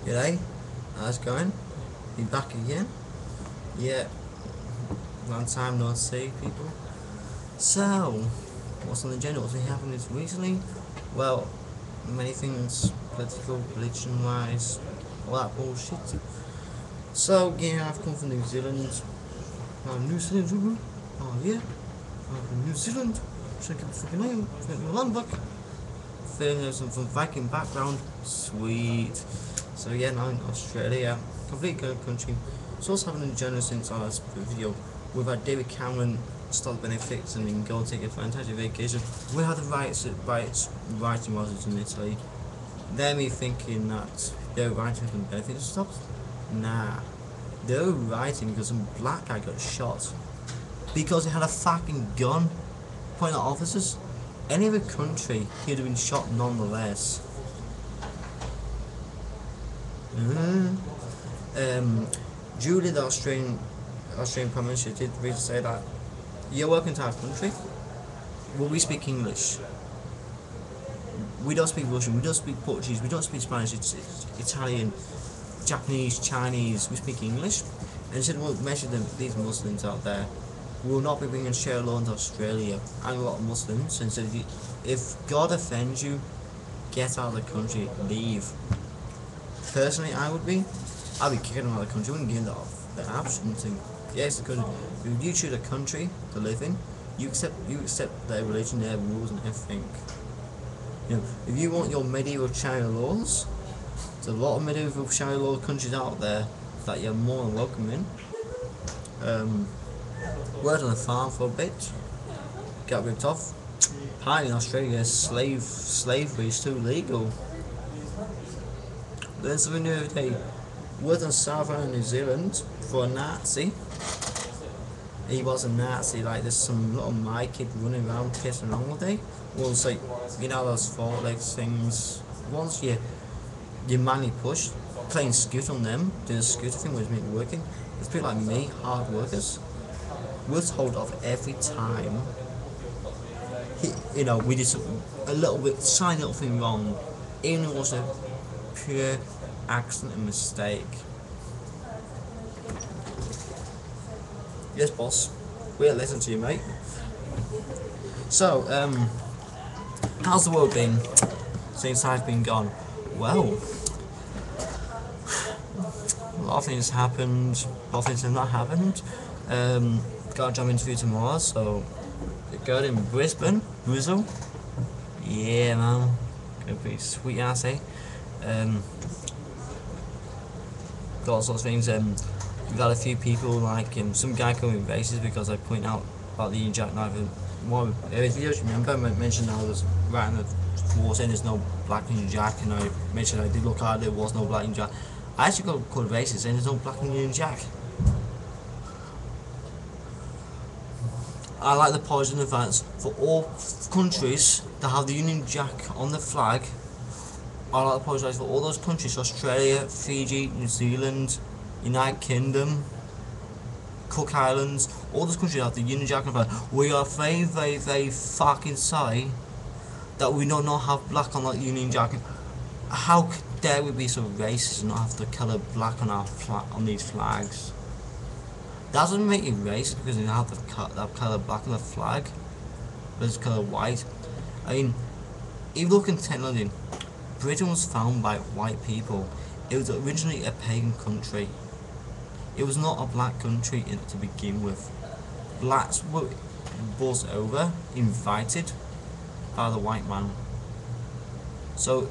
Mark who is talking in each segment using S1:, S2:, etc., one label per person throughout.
S1: G'day, how's it going? Be back again? Yeah, long time no see, people. So, what's on the agenda? What's been happening recently? Well, many things, political, religion-wise, all that bullshit. So, yeah, I've come from New Zealand. New Zealand, oh yeah, I'm from New Zealand. Should I get the fucking name? Should I get my land back? Feeling there's some from Viking background. Sweet. So yeah, now in Australia, complete good country. It's also having a journey since our last video. We've had David Cameron start the benefits and then go take a fantastic vacation. We had the writing was in Italy. They're me thinking that they're writing for the benefits stopped. Nah. They're writing because some black guy got shot. Because he had a fucking gun pointing at officers. Any other country, he'd have been shot nonetheless. Julie, the Australian Prime Minister, did really say that you're welcome to our country. Well, we speak English. We don't speak Russian. We don't speak Portuguese. We don't speak Spanish. It's Italian, Japanese, Chinese. We speak English. And he said we'll measure these Muslims out there. We will not be bringing share loans to Australia and a lot of Muslims. And said if God offends you, get out of the country, leave. Personally, I'd be kicking them out of the country. I wouldn't give them the option to. Yes, the country. If you choose a country to live in, you accept their religion, their rules, and everything. You know, if you want your medieval China laws, there's a lot of medieval China law countries out there that you're more than welcome in. Worked on a farm for a bit, got ripped off. Apparently in Australia, slavery is too legal. Learned something new every day. Worked on South Island, New Zealand for a Nazi. He was a Nazi, like there's some little my kid running around pissing around all day. Well, it's like, you know those four legs things, once you manually push, playing scooter on them, doing a scooter thing was make working. It's people like me, hard workers. We're told off every time, we did a little bit, tiny little thing wrong, even if it was a pure accident and mistake. Yes, boss. We'll listen to you, mate. So, how's the world been since I've been gone? Well, a lot of things happened, a lot of things have not happened. Got a job interview tomorrow, so got in Brisbane. Yeah, man. Gonna be sweet ass, eh? Got all sorts of things. We've had a few people like some guy coming racist because I point out about the Union Jack knife. One of the videos, remember I mentioned how there's right in the wall saying there's no black Union Jack, and I mentioned I did look hard, there was no black Union Jack. I actually got called racist saying there's no black Union Jack. I like the apology in advance for all countries that have the Union Jack on the flag. I like to apologise for all those countries: Australia, Fiji, New Zealand, United Kingdom, Cook Islands. All those countries have the Union Jack on the flag. We are very, very, very fucking sorry that we do not have black on that Union Jack. How dare we be so racist and not have the colour black on our on these flags? That doesn't make you racist because you have that colour black on the flag, but it's colour white. I mean, if you look in technology, Britain was founded by white people. It was originally a pagan country. It was not a black country to begin with. Blacks were buzzed over, invited by the white man. So,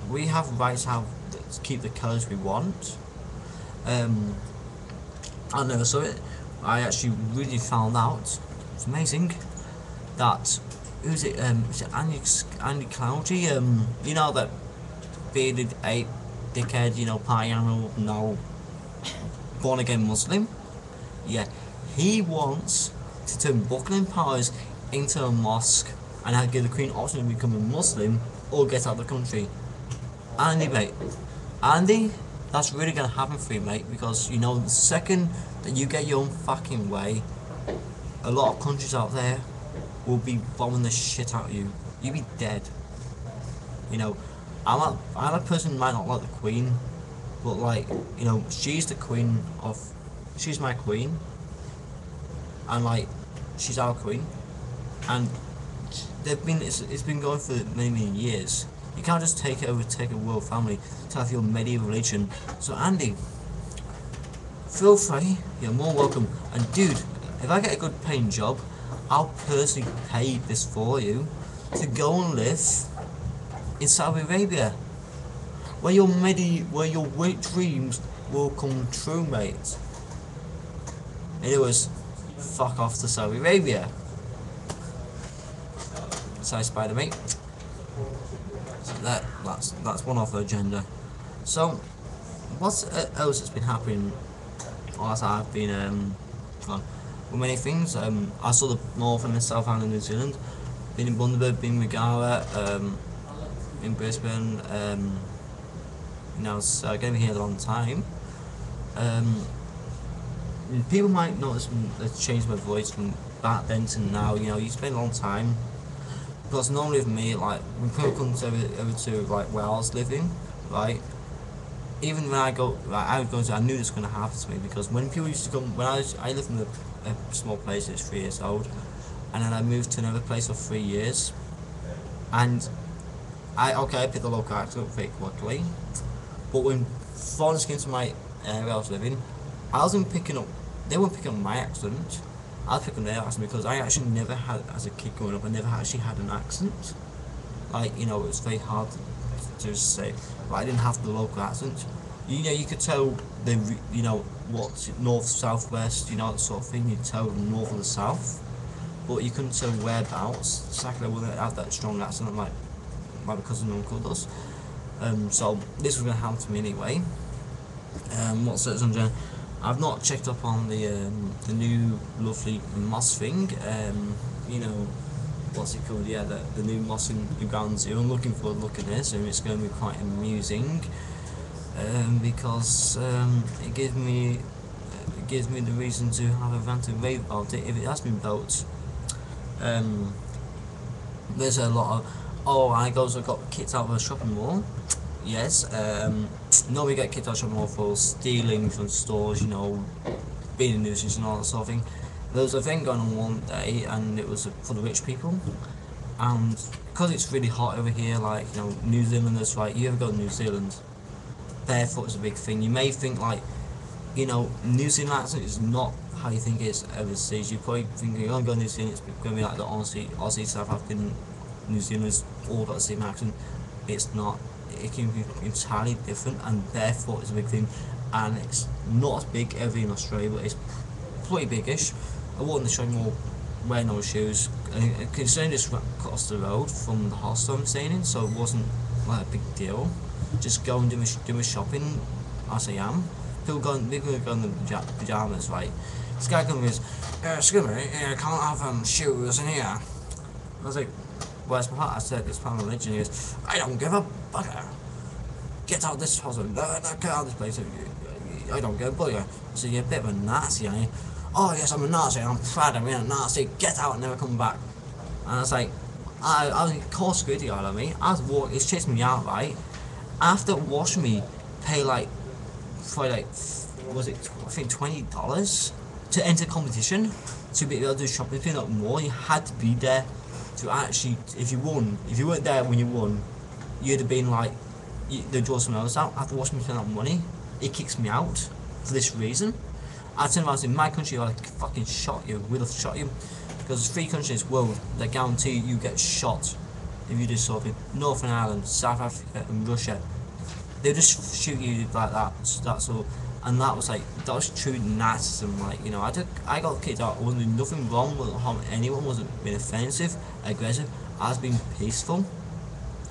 S1: we have rights to keep the colours we want. I never saw it. I actually really found out, it's amazing, that, who's it, is it Andy Cloudy, that bearded ape, dickhead, party animal, no, born again Muslim? Yeah, he wants to turn Buckingham Palace into a mosque and have give the Queen option to become a Muslim or get out of the country. Andy, mate, Andy, that's really gonna happen for you, mate, because the second that you get your own fucking way, a lot of countries out there will be bombing the shit out of you. You'll be dead. I'm a person who might not like the Queen, but like, you know, she's my queen, and like, she's our queen, and it's been going for many years. You can't just take a royal family to have your medieval religion. So Andy, feel free, you're more welcome. And dude, if I get a good paying job, I'll personally pay this for you to go and live in Saudi Arabia, where your dreams will come true, mate. Anyways, fuck off to Saudi Arabia. Sorry, Spider mate. So that's one off the agenda. So, what else has been happening? Whilst I've been well, many things. I saw the North and the South Island of New Zealand. Been in Bundaberg, been in Megara, in Brisbane. You know, so I'm gonna be here a long time. People might notice I've changed my voice from back then to now. You know, you spend a long time. Because normally with me, like, when people come over to like where I was living, right? Even when I knew this was gonna happen to me, because when people used to come, I lived in a small place that's 3 years old, and then I moved to another place for 3 years, and I picked the local accent very quickly, but when foreigners came to my area I was living, they weren't picking up my accent. I was picking their accent, because I actually never had, as a kid growing up, I never actually had an accent. Like, you know, it was very hard to say. But I didn't have the local accent. You know, you could tell you know, what's north, south, west, you know, that sort of thing. You'd tell the north or the south, but you couldn't tell whereabouts. Exactly, I wouldn't have that strong accent like my cousin and uncle does. So this was gonna happen to me anyway. What's it, Sunshine? I've not checked up on the new lovely mosque thing. You know, what's it called? Yeah, the new mosque in Uganda. I'm looking forward to looking at this, and it's going to be quite amusing. Because it gives me the reason to have a rant and rave about it. If it has been built, there's a lot of I got kicked out of a shopping mall. Yes, normally get kicked out of shopping mall for stealing from stores, you know, being a nuisance and all that sort of thing. There was a thing going on one day, and it was for the rich people, and because it's really hot over here, like, you know, New Zealanders, right, you ever go to New Zealand, barefoot is a big thing. You may think, like, you know, New Zealand accent is not how you think it is overseas. You probably think you're going to go to New Zealand, it's going to be like the Aussie, South African, New Zealanders all got the same accent. It's not. It can be entirely different, and barefoot is a big thing, and it's not as big ever in Australia, but it's pretty biggish. I walked in the shopping mall wearing no shoes, and considering this across the road from the hostel I'm staying in, so it wasn't like a big deal. Just go and do my shopping as I am. People go in the pyjamas, right? This guy comes and goes, excuse me, I can't have shoes in here. I was like, where's my hat? I said, it's part of religion. He goes, I don't give a bugger. Get out of this house. Get out of this place. I don't give a bugger. I said, you're a bit of a Nazi, aren't you? Oh yes, I'm a Nazi, I'm proud of being a Nazi. Get out and never come back. And I was like, I was called security guard on me. He's chasing me out, right? After watching me pay like, for like, was it, I think $20 to enter competition, to be able to do shopping, if not more, you had to be there to actually, if you weren't there when you won, you'd have been like, they'd draw someone else out. After watching me spend that money, it kicks me out for this reason. I turned around and said, in my country, I'd fucking shot you, we'd have shot you. Because there's 3 countries in this world that guarantee you get shot if you do something. Northern Ireland, South Africa and Russia. They'll just shoot you like that. So that's all. And that was true Nazism, like, you know, I got kicked out. I wasn't doing nothing wrong, wasn't harming anyone, wasn't being offensive, aggressive. I was being peaceful.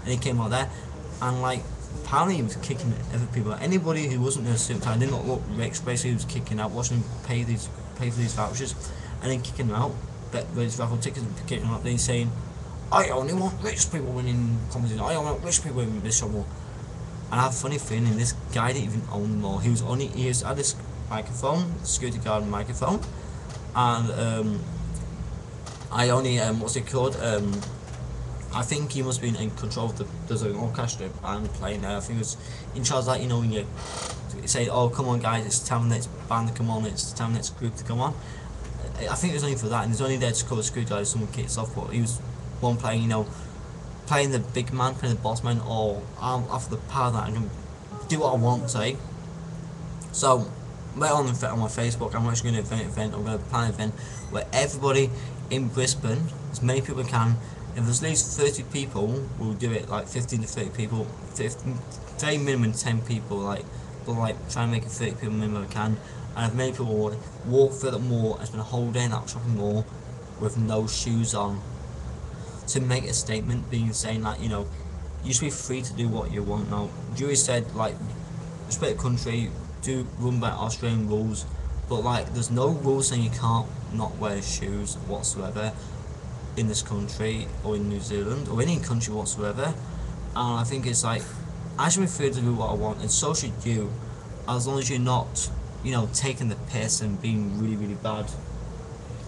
S1: And he came out there, and like, apparently he was kicking other people out. Anybody who wasn't in a suit tie, did not look rich, basically he was kicking out, watching them pay for these vouchers, and then kicking them out, bet those raffle tickets and kicking them out, then he's saying, I only want rich people winning competition, I only want rich people winning this show. And I have a funny feeling this guy didn't even own them all. He had this microphone, security guard microphone, and I only what's it called? I think he must be in control of there's an orchestra and playing there. I think it was in charge, like, you know, when you say, oh, come on guys, it's time for the next band to come on, it's time for the next group to come on. I think it was only for that, and he's only there to cover Screwdriver if someone kicks off, but he was one playing, you know, playing the big man, playing the boss man, or I'm off the power that I can do what I want, say. So, later on my Facebook, I'm actually going to event, I'm going to plan an event where everybody in Brisbane, as many people can, if there's at least 30 people, we'll do it, like 15 to 30 people, 15, very minimum 10 people, like, but like try and make it 30 people minimum I can, and if many people walk through the mall and spend a whole day in that shopping mall with no shoes on, to make a statement, being saying like, you know, you should be free to do what you want. Now, Dewey said, like, respect the country, do run by Australian rules, but like, there's no rules saying you can't not wear shoes whatsoever in this country or in New Zealand or any country whatsoever. And I think it's like, I should be free to do what I want, and so should you, as long as you're not, you know, taking the piss and being really, really bad.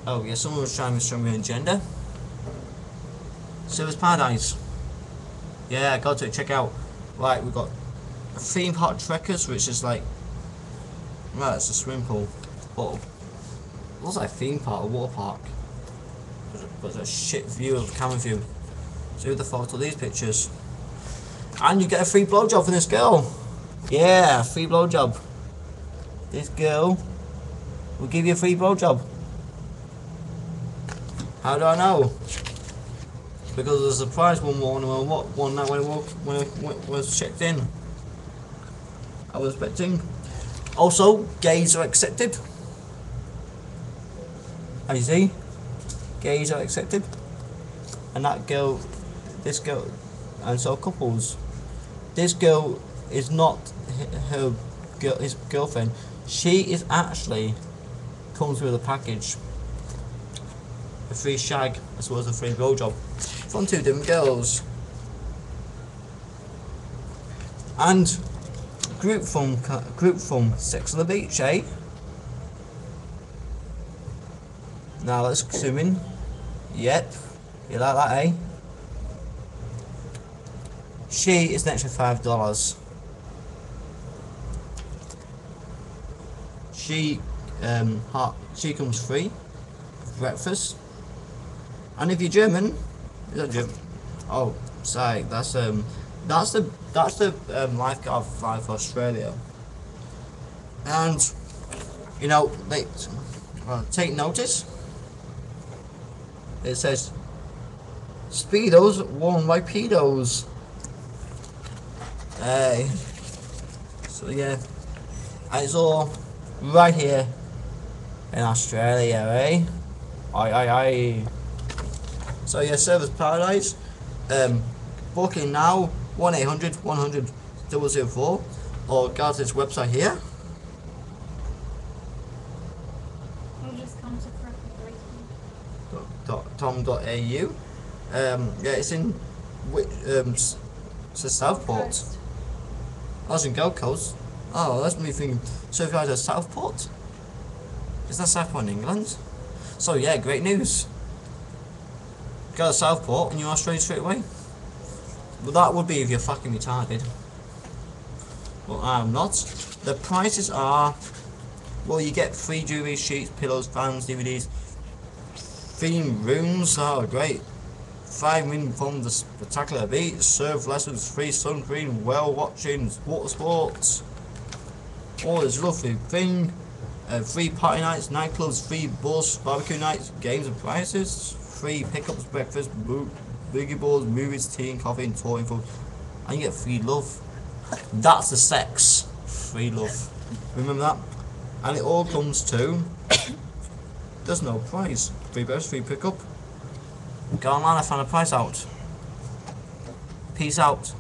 S1: Oh yeah, someone was trying to show me an agenda. Service Paradise. Yeah, go to it, check out. Right, we've got a theme park Trekkers, which is like, right, it's a swimming pool. But it looks like a theme park, a water park. But it's a shit view of the camera view. So who the fuck took these pictures? And you get a free blowjob from this girl. Yeah, free blowjob. This girl will give you a free blowjob. How do I know? Because there's a surprise one night when I was checked in. I was expecting. Also, gays are accepted. As you see, gays are accepted. And that girl, this girl, and so couples. This girl is not his girlfriend. She is actually comes with a package. A free shag as well as a free blowjob from two different girls. And group from Sex on the Beach, eh? Now let's zoom in. Yep, you like that, eh? She is an extra $5. She comes free for breakfast. And if you're German, is that German? Oh, sorry, that's the lifeguard flight for Australia. And you know, they take notice. It says Speedos worn by pedos. Hey, so yeah, and it's all right here in Australia, eh? Aye. So yeah, Service Paradise. Booking now, 1-800-100-004, or go to this website here.
S2: Or just come to
S1: .tom.au. Yeah, it's in it's Southport. I was in Gold Coast. Oh, that's me thinking. So if you guys are Southport, is that Southport in England? So yeah, great news. Go to Southport and you're Australia straight away. Well, that would be if you're fucking retarded. Well, I'm not. The prices are, well, you get free duvet sheets, pillows, fans, DVDs, theme rooms. Oh, great. 5 minutes from the spectacular beach, surf lessons, free sunscreen, whale watching, water sports. All this lovely thing. Free party nights, nightclubs, free bus, barbecue nights, games and prizes, free pickups, breakfast, boogie boards, movies, tea and coffee, and touring food. And you get free love. That's the sex. Free love. Remember that? And it all comes to, there's no price. Free breakfast, free pickup. Go online, I found a price out. Peace out.